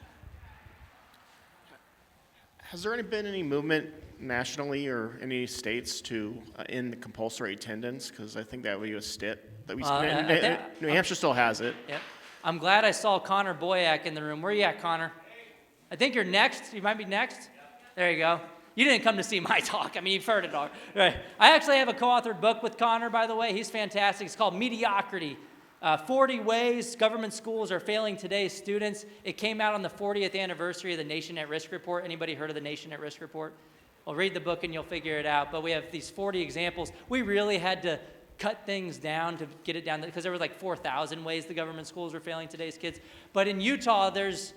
Has there been any movement nationally or any states to end the compulsory attendance? Because I think that would be a stit. New Hampshire still has it. Yeah. I'm glad I saw Connor Boyack in the room. Where are you at, Connor? I think you're next. You might be next. There you go. You didn't come to see my talk. You've heard it all. Right. I actually have a co-authored book with Connor, by the way. He's fantastic. It's called Mediocrity. 40 Ways Government Schools Are Failing Today's Students. It came out on the 40th anniversary of the Nation at Risk Report. Anybody heard of the Nation at Risk Report? Well, read the book and you'll figure it out. But we have these 40 examples. We really had to cut things down to get it down, because there were like 4,000 ways the government schools were failing today's kids. But in Utah, there's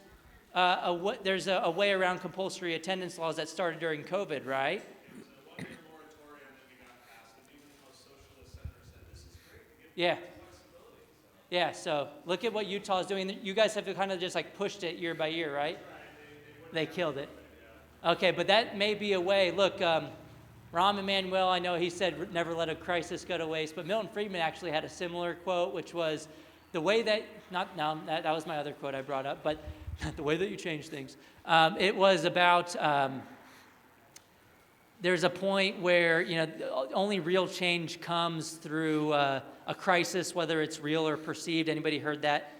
a way around compulsory attendance laws that started during COVID, right? So the one-year moratorium that we got passed, and even the most socialist senators said this is great to give Yeah. Yeah, so look at what Utah is doing. You guys have kind of just like pushed it year by year, right? They killed it. Okay, but that may be a way. Look, Rahm Emanuel, I know he said never let a crisis go to waste, but Milton Friedman actually had a similar quote, which was the way that, that was my other quote I brought up, but the way that you change things. It was about, there's a point where, only real change comes through a crisis, whether it's real or perceived. Anybody heard that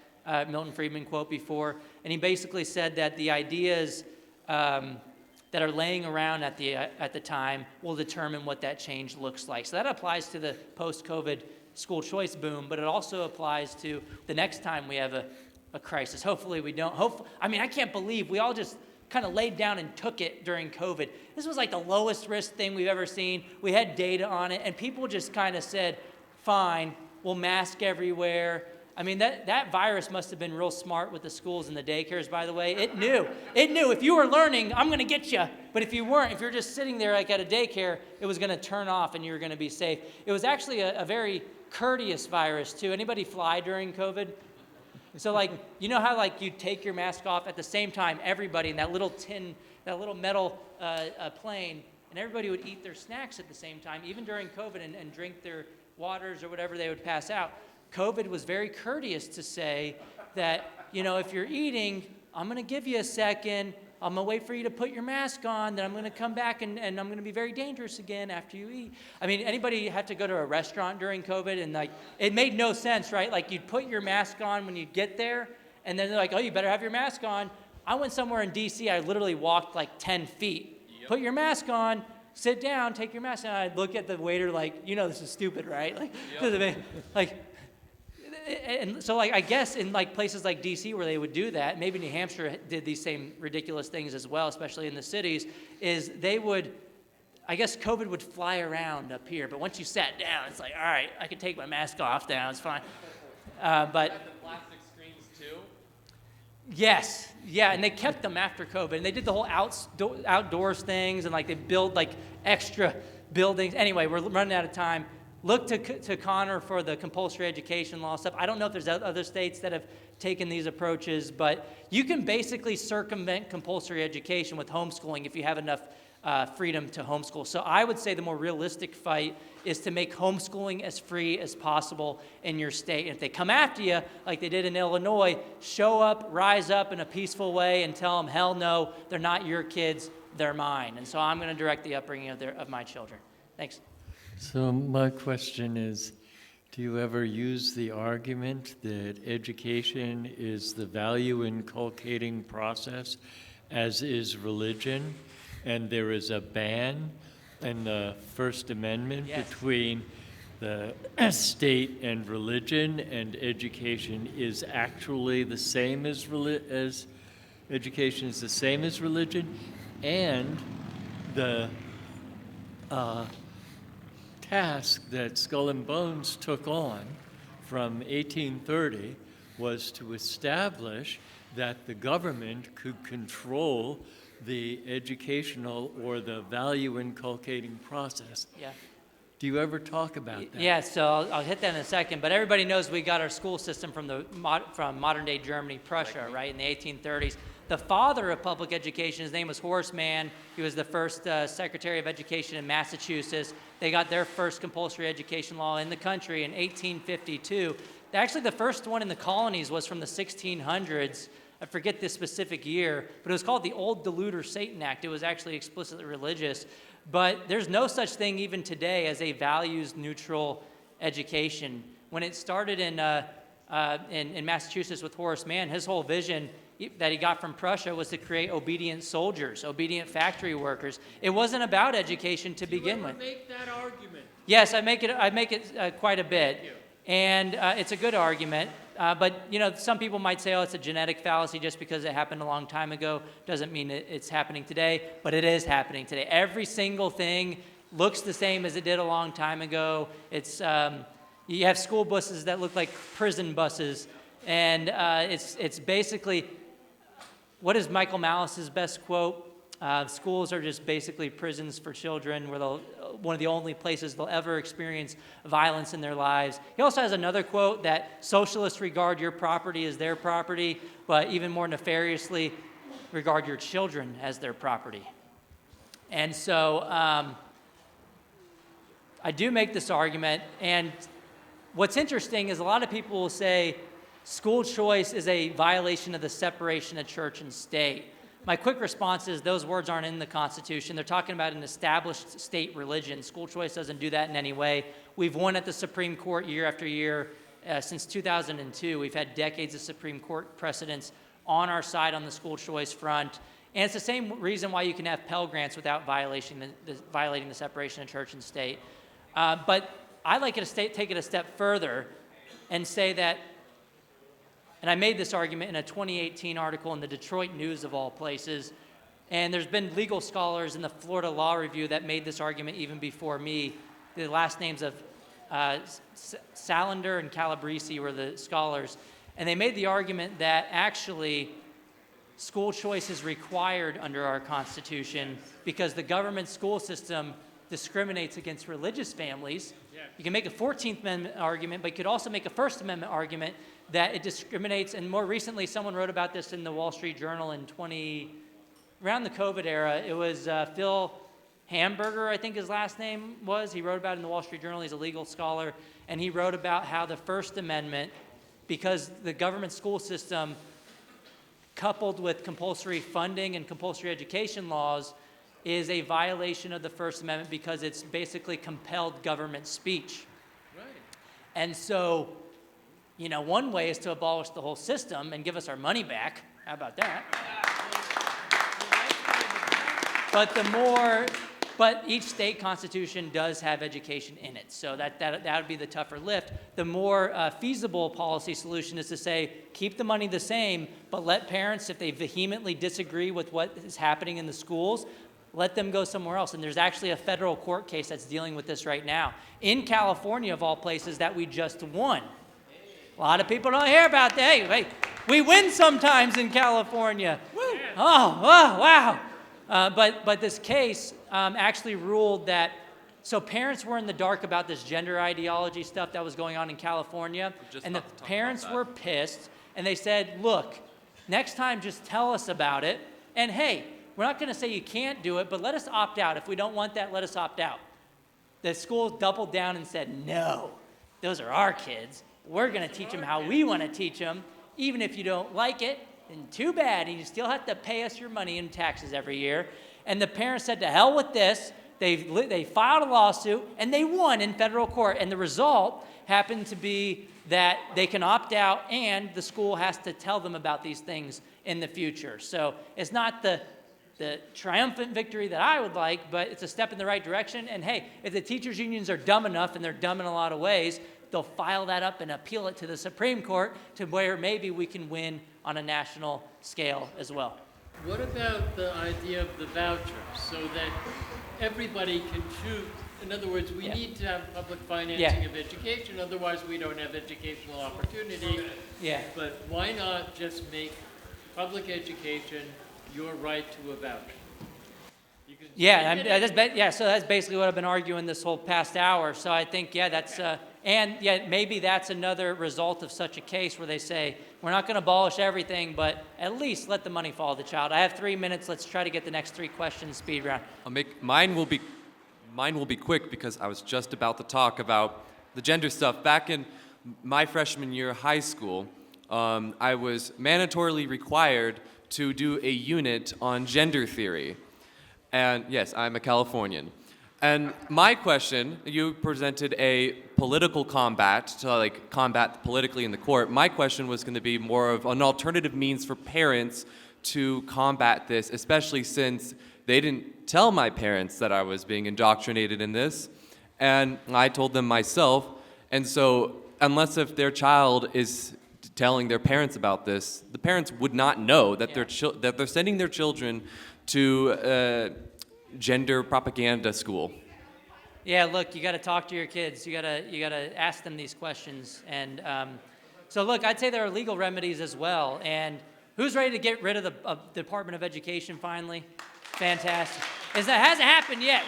Milton Friedman quote before? And he basically said that the ideas that are laying around at the time will determine what that change looks like. So that applies to the post-COVID school choice boom, but it also applies to the next time we have a crisis. Hopefully we don't. I can't believe we all just kind of laid down and took it during COVID. This was like the lowest risk thing we've ever seen. We had data on it, and people just kind of said, fine, we'll mask everywhere. That virus must have been real smart with the schools and the daycares, by the way. It knew if you were learning, I'm going to get you. But if you weren't, if you're just sitting there like at a daycare, it was going to turn off and you were going to be safe. It was actually a very courteous virus, too. Anybody fly during COVID? So, you know how, you take your mask off at the same time, everybody in that little metal plane, and everybody would eat their snacks at the same time, even during COVID, and drink their waters or whatever they would pass out. COVID was very courteous to say that, if you're eating, I'm going to give you a second. I'm going to wait for you to put your mask on. Then I'm going to come back and I'm going to be very dangerous again after you eat. Anybody had to go to a restaurant during COVID and it made no sense, right? You'd put your mask on when you get there and then they're like, oh, you better have your mask on. I went somewhere in DC. I literally walked 10 feet. Yep. Put your mask on. Sit down. Take your mask on. I'd look at the waiter this is stupid, right? Yep. And so, I guess in places like D.C. where they would do that, maybe New Hampshire did these same ridiculous things as well, especially in the cities, is they would, I guess COVID would fly around up here, but once you sat down, it's all right, I can take my mask off now, it's fine. But the plastic screens too? Yes, yeah, and they kept them after COVID, and they did the whole outdoors things, and they build extra buildings. Anyway, we're running out of time. Look to Connor for the compulsory education law stuff. I don't know if there's other states that have taken these approaches, but you can basically circumvent compulsory education with homeschooling if you have enough freedom to homeschool. So I would say the more realistic fight is to make homeschooling as free as possible in your state. And if they come after you, like they did in Illinois, show up, rise up in a peaceful way and tell them, hell no, they're not your kids, they're mine. And so I'm going to direct the upbringing of my children. Thanks. So my question is, do you ever use the argument that education is the value inculcating process, as is religion, and there is a ban in the First Amendment Yes. between the state and religion, and education is actually the same as education is the same as religion, and the task that Skull and Bones took on from 1830 was to establish that the government could control the educational or the value inculcating process. Yeah. Do you ever talk about that? Yeah, so I'll hit that in a second. But everybody knows we got our school system from from modern-day Germany, Prussia, right, in the 1830s. The father of public education, his name was Horace Mann. He was the first Secretary of Education in Massachusetts. They got their first compulsory education law in the country in 1852. Actually, the first one in the colonies was from the 1600s. I forget the specific year, but it was called the Old Deluder Satan Act. It was actually explicitly religious. But there's no such thing even today as a values-neutral education. When it started in Massachusetts with Horace Mann, his whole vision that he got from Prussia was to create obedient soldiers, obedient factory workers. It wasn't about education to begin with. Do you ever make that argument? Yes, I make it quite a bit. Thank you. And it's a good argument. But, some people might say, oh, it's a genetic fallacy just because it happened a long time ago. Doesn't mean it's happening today, but it is happening today. Every single thing looks the same as it did a long time ago. It's you have school buses that look like prison buses, and it's basically, what is Michael Malice's best quote? Schools are just basically prisons for children, where one of the only places they'll ever experience violence in their lives. He also has another quote that socialists regard your property as their property, but even more nefariously, regard your children as their property. And so I do make this argument, and what's interesting is a lot of people will say school choice is a violation of the separation of church and state. My quick response is those words aren't in the Constitution. They're talking about an established state religion. School choice doesn't do that in any way. We've won at the Supreme Court year after year since 2002. We've had decades of Supreme Court precedents on our side on the school choice front. And it's the same reason why you can have Pell Grants without violating the separation of church and state. But I'd like to take it a step further and say that, and I made this argument in a 2018 article in the Detroit News of all places, and there's been legal scholars in the Florida Law Review that made this argument even before me. The last names of Salander and Calabrese were the scholars, and they made the argument that actually school choice is required under our Constitution because the government school system discriminates against religious families. You can make a 14th Amendment argument, but you could also make a First Amendment argument that it discriminates, and more recently someone wrote about this in the Wall Street Journal around the COVID era. It was Phil Hamburger, I think his last name was. He wrote about it in the Wall Street Journal. He's a legal scholar, and he wrote about how the First Amendment, because the government school system coupled with compulsory funding and compulsory education laws is a violation of the First Amendment because it's basically compelled government speech. Right. And so, one way is to abolish the whole system and give us our money back. How about that? But each state constitution does have education in it, so that would be the tougher lift. The more feasible policy solution is to say, keep the money the same, but let parents, if they vehemently disagree with what is happening in the schools, let them go somewhere else. And there's actually a federal court case that's dealing with this right now in California, of all places, that we just won. A lot of people don't hear about that. Hey, we win sometimes in California. Woo. Oh, wow. But this case actually ruled that, so parents were in the dark about this gender ideology stuff that was going on in California, and the parents were pissed, and they said, look, next time just tell us about it, and hey, we're not going to say you can't do it, but let us opt out. If we don't want that, let us opt out. The school doubled down and said, no, those are our kids. We're going to teach them how we want to teach them. Even if you don't like it, then too bad. And you still have to pay us your money in taxes every year. And the parents said, to hell with this. They filed a lawsuit, and they won in federal court. And the result happened to be that they can opt out, and the school has to tell them about these things in the future. So it's not the triumphant victory that I would like, but it's a step in the right direction. And hey, if the teachers' unions are dumb enough, and they're dumb in a lot of ways, they'll file that up and appeal it to the Supreme Court to where maybe we can win on a national scale as well. What about the idea of the voucher so that everybody can choose? In other words, we need to have public financing of education, otherwise we don't have educational opportunity. Yeah. But why not just make public education your right to a voucher? So that's basically what I've been arguing this whole past hour. So I think, maybe that's another result of such a case where they say, we're not going to abolish everything, but at least let the money follow the child. I have 3 minutes. Let's try to get the next 3 questions speed round. Mine will be quick because I was just about to talk about the gender stuff. Back in my freshman year of high school, I was mandatorily required to do a unit on gender theory. And yes, I'm a Californian. And my question, you presented a political combat to combat politically in the court. My question was going to be more of an alternative means for parents to combat this, especially since they didn't tell my parents that I was being indoctrinated in this. And I told them myself. And so unless if their child is telling their parents about this, the parents would not know that that they're sending their children to gender propaganda school. Yeah, look, you got to talk to your kids. You got to ask them these questions. And so, look, I'd say there are legal remedies as well. And who's ready to get rid of the Department of Education finally? Fantastic. That hasn't happened yet.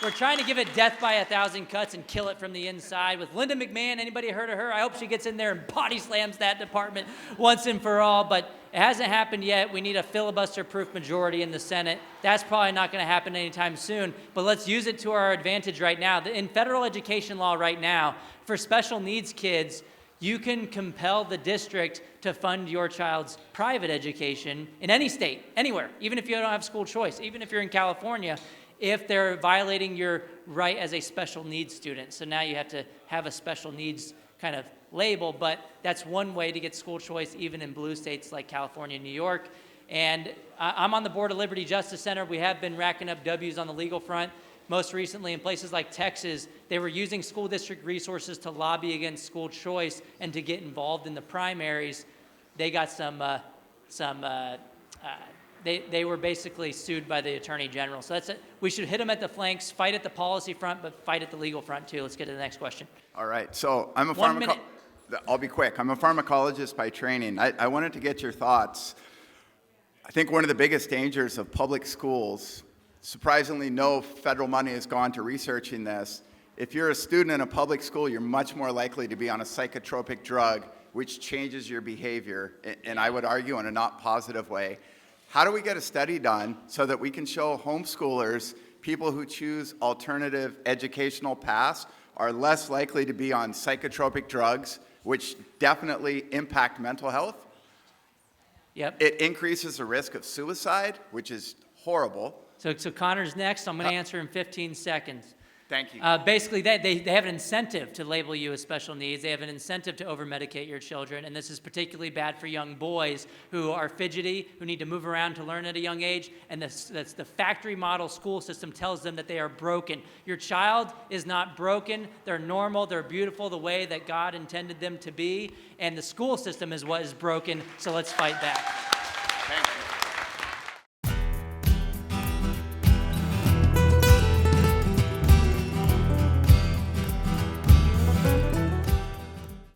We're trying to give it death by 1,000 cuts and kill it from the inside. With Linda McMahon, anybody heard of her? I hope she gets in there and body slams that department once and for all. But it hasn't happened yet. We need a filibuster-proof majority in the Senate. That's probably not going to happen anytime soon. But let's use it to our advantage right now. In federal education law right now, for special needs kids, you can compel the district to fund your child's private education in any state, anywhere, even if you don't have school choice, even if you're in California, if they're violating your right as a special needs student. So now you have to have a special needs kind of label, but that's one way to get school choice even in blue states like California and New York. And I'm on the board of Liberty Justice Center. We have been racking up W's on the legal front. Most recently, in places like Texas, they were using school district resources to lobby against school choice and to get involved in the primaries. They got they were basically sued by the Attorney General. So that's it. We should hit them at the flanks, fight at the policy front, but fight at the legal front too. Let's get to the next question. All right, so I'm a 1 minute. I'll be quick. I'm a pharmacologist by training. I wanted to get your thoughts. I think one of the biggest dangers of public schools, surprisingly, no federal money has gone to researching this. If you're a student in a public school, you're much more likely to be on a psychotropic drug, which changes your behavior, and I would argue in a not positive way. How do we get a study done so that we can show homeschoolers, people who choose alternative educational paths, are less likely to be on psychotropic drugs, which definitely impact mental health? Yep. It increases the risk of suicide, which is horrible. So Connor's next. I'm going to answer in 15 seconds. Thank you. Basically, they have an incentive to label you as special needs. They have an incentive to over-medicate your children, and this is particularly bad for young boys who are fidgety, who need to move around to learn at a young age, and that's the factory model school system tells them that they are broken. Your child is not broken. They're normal. They're beautiful the way that God intended them to be, and the school system is what is broken, so let's fight back. Thank you.